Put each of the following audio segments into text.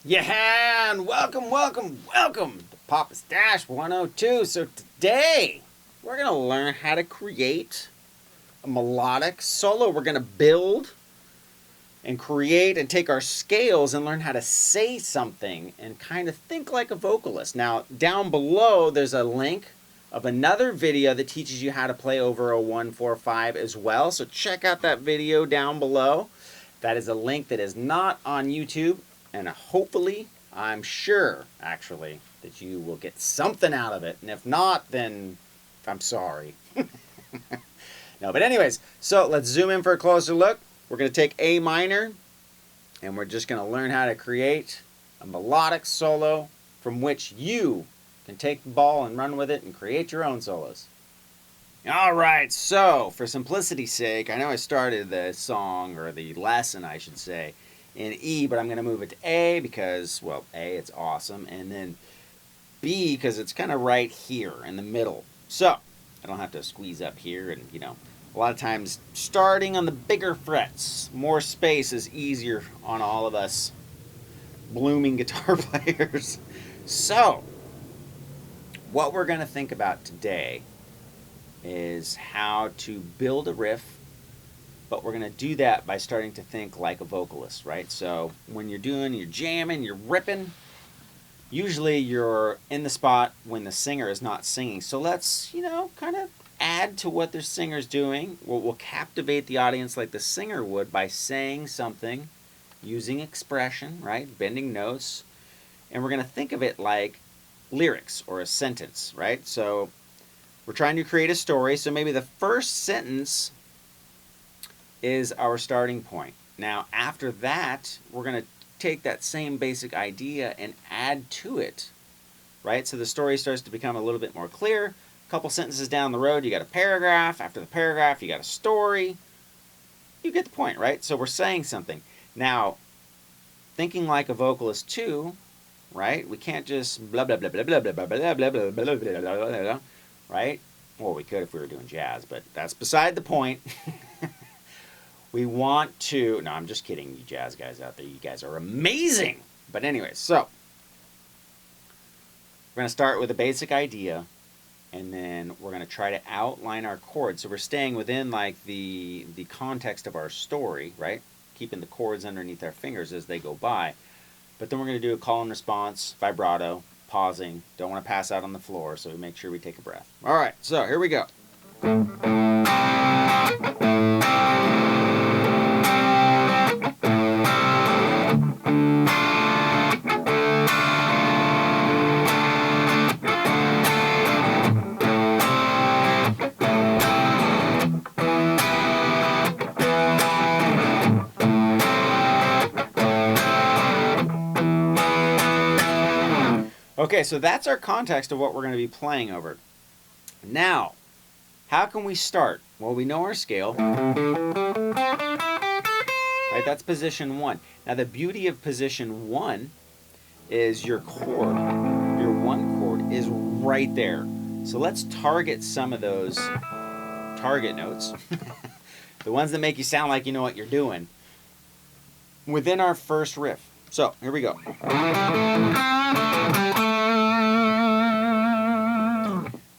Yeah, and welcome to Papastache 102. So today, we're going to learn how to create a melodic solo. We're going to build and create and take our scales and learn how to say something and kind of think like a vocalist. Now, down below, there's a link of another video that teaches you how to play over a 1-4-5 as well. So check out that video down below. That is a link that is not on YouTube. And hopefully, I'm sure, actually, that you will get something out of it. And if not, then I'm sorry. No, but anyways, so let's zoom in for a closer look. We're going to take A minor, and we're just going to learn how to create a melodic solo from which you can take the ball and run with it and create your own solos. All right, so for simplicity's sake, I know I started the song, or the lesson, I should say, in E, but I'm going to move it to A because, well, A, it's awesome, and then B because it's kind of right here in the middle. So I don't have to squeeze up here, and, you know, a lot of times starting on the bigger frets, more space is easier on all of us blooming guitar players. So what we're going to think about today is how to build a riff. But we're going to do that by starting to think like a vocalist, right? So when you're jamming, you're ripping, usually you're in the spot when the singer is not singing. So let's, kind of add to what the singer's doing. We'll captivate the audience like the singer would by saying something, using expression, right? Bending notes. And we're going to think of it like lyrics or a sentence, right? So we're trying to create a story. So maybe the first sentence is our starting point. Now, after that, we're going to take that same basic idea and add to it, right? So the story starts to become a little bit more clear. A couple sentences down the road, you got a paragraph. After the paragraph, you got a story. You get the point, right? So we're saying something. Now, thinking like a vocalist too, right? We can't just blah, blah, blah, blah, blah, blah, blah, blah, blah, blah, blah, blah, blah, right? Well, we could if we were doing jazz, but that's beside the point. We want to, no, I'm just kidding, you jazz guys out there. You guys are amazing. But anyways, so we're going to start with a basic idea, and then we're going to try to outline our chords. So we're staying within like the context of our story, right? Keeping the chords underneath our fingers as they go by. But then we're going to do a call and response, vibrato, pausing. Don't want to pass out on the floor, so we make sure we take a breath. All right, so here we go. Okay, so that's our context of what we're going to be playing over. Now, how can we start? Well, we know our scale. Right, that's position 1. Now, the beauty of position 1 is your chord, your 1 chord, is right there. So let's target some of those target notes, the ones that make you sound like you know what you're doing, within our first riff. So, here we go.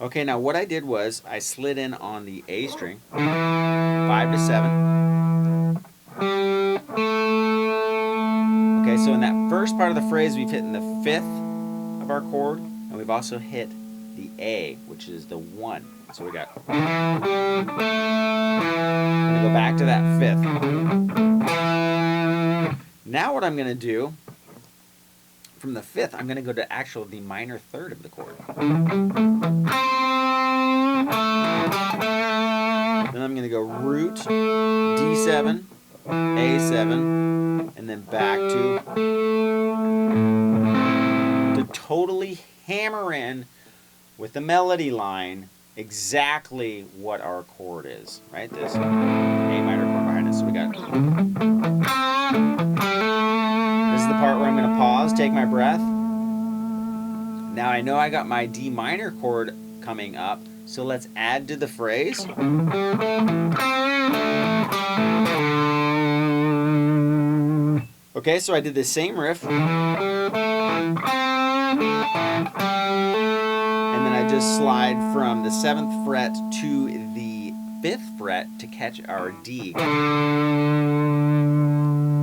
Okay, now what I did was I slid in on the A string, 5 to 7. Okay, so in that first part of the phrase, we've hit in the 5th of our chord, and we've also hit the A, which is the 1. So we got. I'm going to go back to that 5th. Now what I'm going to do, from the 5th, I'm going to go to the minor 3rd of the chord. Then I'm going to go root, D7, A7, and then back to totally hammer in with the melody line exactly what our chord is, right? This A minor chord behind us. So we got. This is the part where I'm going to pause, take my breath. Now I know I got my D minor chord coming up, so let's add to the phrase. Okay, so I did the same riff. And then I just slide from the 7th fret to the 5th fret to catch our D.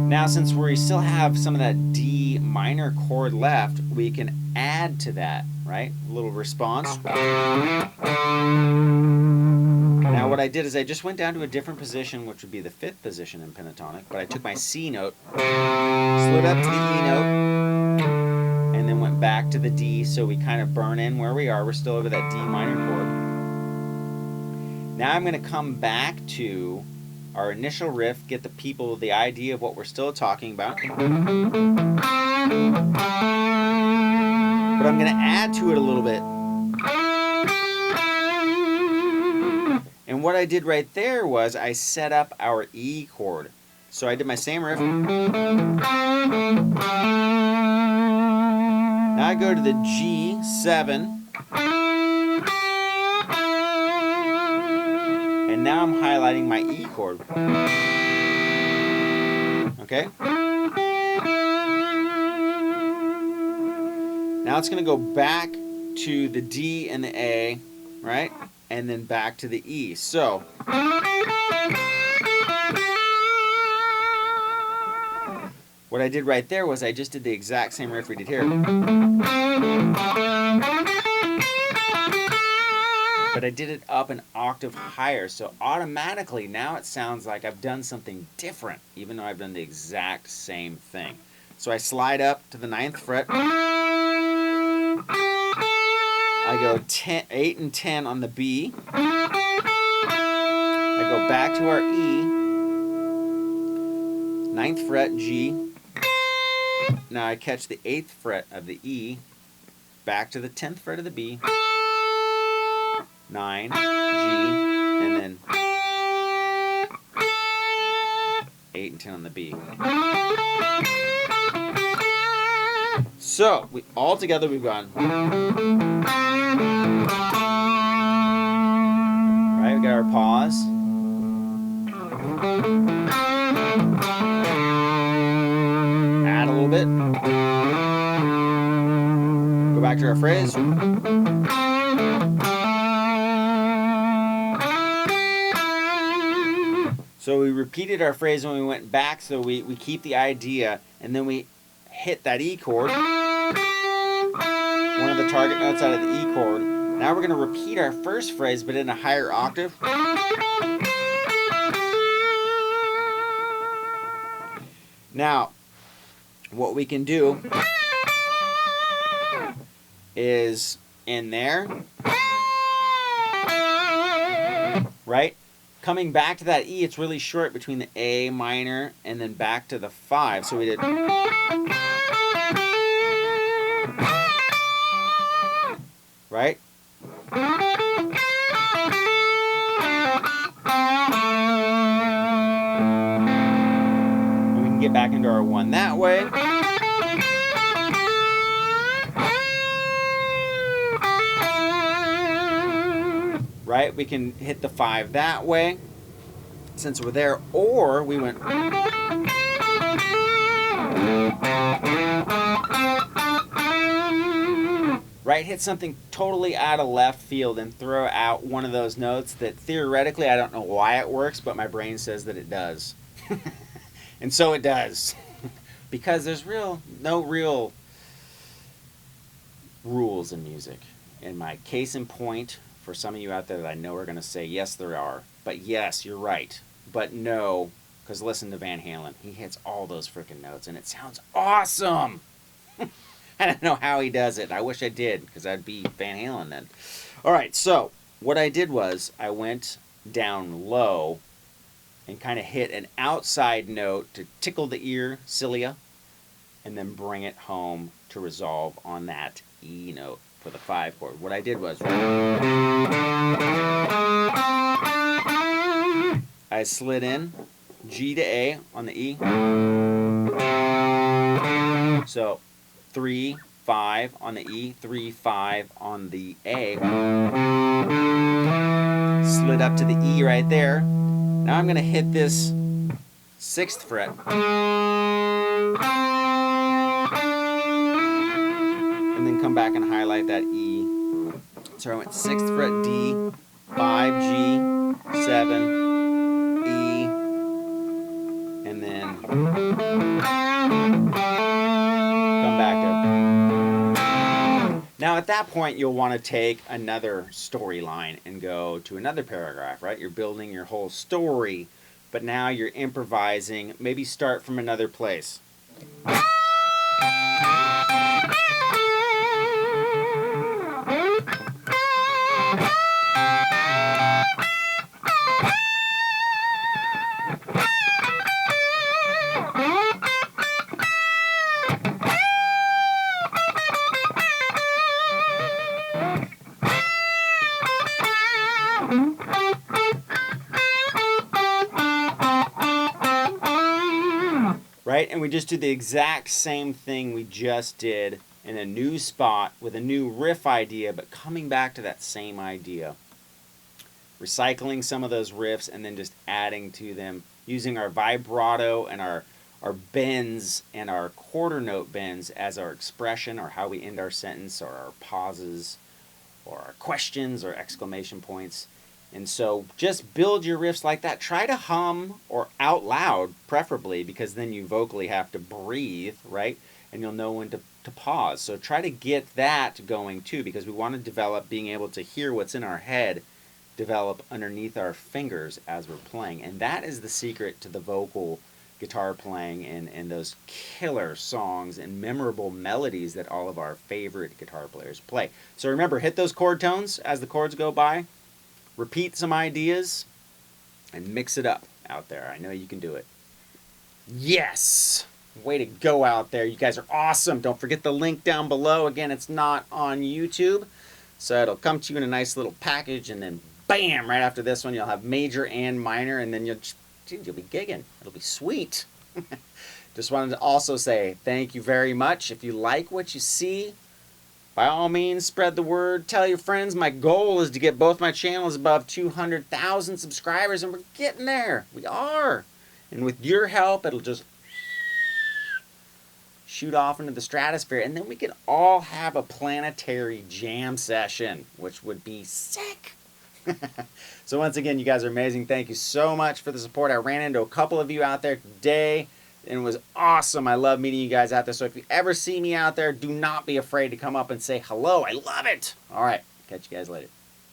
Now, since we still have some of that D minor chord left, we can add to that, right? A little response. Now, what I did is I just went down to a different position, which would be the 5th position in pentatonic, but I took my C note, slid up to the E note, and then went back to the D, so we kind of burn in where we are. We're still over that D minor chord. Now I'm going to come back to our initial riff, get the people the idea of what we're still talking about. But I'm going to add to it a little bit. And what I did right there was I set up our E chord. So I did my same riff. Now I go to the G7. And now I'm highlighting my E chord. Okay? Now it's going to go back to the D and the A, right? And then back to the E. So what I did right there was I just did the exact same riff we did here. But I did it up an octave higher, so automatically now it sounds like I've done something different, even though I've done the exact same thing. So I slide up to the 9th fret. I go 8 and 10 on the B. I go back to our E. 9th fret, G. Now I catch the 8th fret of the E. Back to the 10th fret of the B. 9, G, and then 8 and 10 on the B. So, all together we've gone. Right, we got our pause. Add a little bit. Go back to our phrase. So we repeated our phrase when we went back, so we keep the idea, and then we hit that E chord, one of the target notes out of the E chord. Now we're going to repeat our first phrase, but in a higher octave. Now, what we can do is in there, right? Coming back to that E, it's really short between the A minor and then back to the 5. So we did. Right? And we can get back into our 1 that way. Right? We can hit the 5 that way, since we're there, or we went. Right? Hit something totally out of left field and throw out one of those notes that theoretically I don't know why it works, but my brain says that it does. And so it does. Because there's no real rules in music. And my case in point, for some of you out there that I know are going to say, yes, there are. But yes, you're right. But no, because listen to Van Halen. He hits all those freaking notes, and it sounds awesome. I don't know how he does it. I wish I did, because I'd be Van Halen then. All right, so what I did was I went down low and kind of hit an outside note to tickle the ear, cilia, and then bring it home to resolve on that E note for the 5 chord. What I did was I slid in G to A on the E. So 3, 5 on the E, 3, 5 on the A. Slid up to the E right there. Now I'm going to hit this 6th fret. back and highlight that E. So I went 6th fret D, 5 G, 7, E, and then come back to. Now at that point you'll want to take another storyline and go to another paragraph, right? You're building your whole story, but now you're improvising. Maybe start from another place. Right? And we just do the exact same thing we just did in a new spot with a new riff idea, but coming back to that same idea. Recycling some of those riffs and then just adding to them, using our vibrato and our bends and our quarter note bends as our expression, or how we end our sentence, or our pauses, or our questions or exclamation points. And so just build your riffs like that. Try to hum or out loud, preferably, because then you vocally have to breathe, right? And you'll know when to pause. So try to get that going too, because we want to develop being able to hear what's in our head develop underneath our fingers as we're playing. And that is the secret to the vocal guitar playing and those killer songs and memorable melodies that all of our favorite guitar players play. So remember, hit those chord tones as the chords go by. Repeat some ideas and mix it up out there. I know you can do it. Yes! Way to go out there. You guys are awesome. Don't forget the link down below. Again, it's not on YouTube, so it'll come to you in a nice little package, and then bam, right after this one, you'll have major and minor, and then you'll be gigging. It'll be sweet. Just wanted to also say thank you very much. If you like what you see, by all means, spread the word. Tell your friends. My goal is to get both my channels above 200,000 subscribers, and we're getting there. We are. And with your help, it'll just shoot off into the stratosphere, and then we can all have a planetary jam session, which would be sick. So once again, you guys are amazing. Thank you so much for the support. I ran into a couple of you out there today, and it was awesome. I love meeting you guys out there. So if you ever see me out there, do not be afraid to come up and say hello. I love it. All right. Catch you guys later.